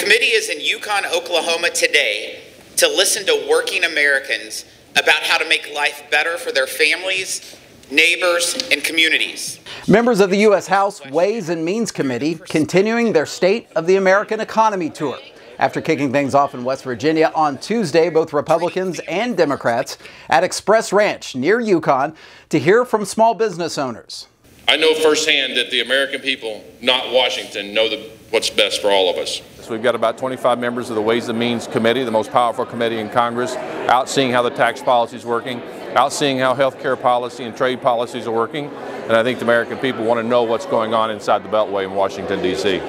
committee is in Yukon, Oklahoma today to listen to working Americans about how to make life better for their families, neighbors, and communities. Members of the U.S. House Ways and Means Committee continuing their State of the American Economy tour. After kicking things off in West Virginia on Tuesday, both Republicans and Democrats at Express Ranch near Yukon to hear from small business owners. I know firsthand that the American people, not Washington, know what's best for all of us. So we've got about 25 members of the Ways and Means Committee, the most powerful committee in Congress, out seeing how the tax policy is working, out seeing how health care policy and trade policies are working. And I think the American people want to know what's going on inside the Beltway in Washington, D.C.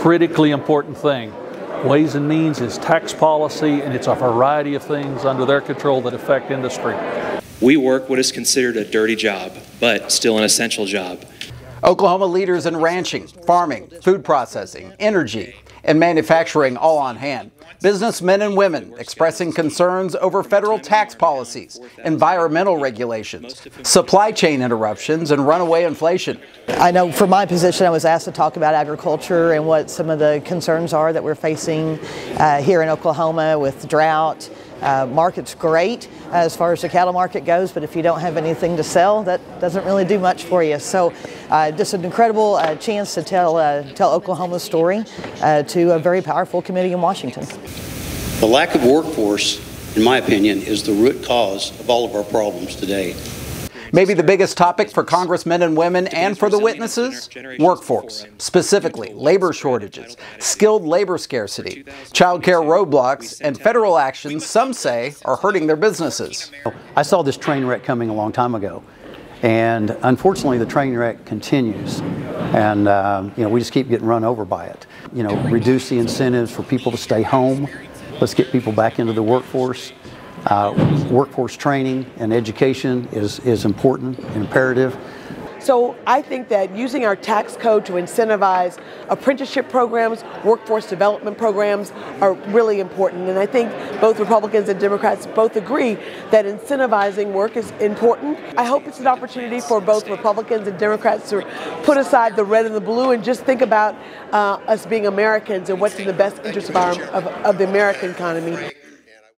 Critically important thing. Ways and Means is tax policy, and it's a variety of things under their control that affect industry. We work what is considered a dirty job, but still an essential job. Oklahoma leaders in ranching, farming, food processing, energy, and manufacturing all on hand. Businessmen and women expressing concerns over federal tax policies, environmental regulations, supply chain interruptions, and runaway inflation. I know from my position I was asked to talk about agriculture and what some of the concerns are that we're facing here in Oklahoma with drought. Market's great as far as the cattle market goes, but if you don't have anything to sell, that doesn't really do much for you. So just an incredible chance to tell Oklahoma's story to a very powerful committee in Washington. The lack of workforce, in my opinion, is the root cause of all of our problems today. Maybe the biggest topic for congressmen and women and for the witnesses, workforce, specifically labor shortages, skilled labor scarcity, child care roadblocks, and federal actions some say are hurting their businesses. I saw this train wreck coming a long time ago, and unfortunately the train wreck continues, and we just keep getting run over by it. Reduce the incentives for people to stay home. Let's get people back into the workforce. Workforce training and education is important and imperative. So I think that using our tax code to incentivize apprenticeship programs, workforce development programs are really important. And I think both Republicans and Democrats both agree that incentivizing work is important. I hope it's an opportunity for both Republicans and Democrats to put aside the red and the blue and just think about us being Americans and what's in the best interest of the American economy.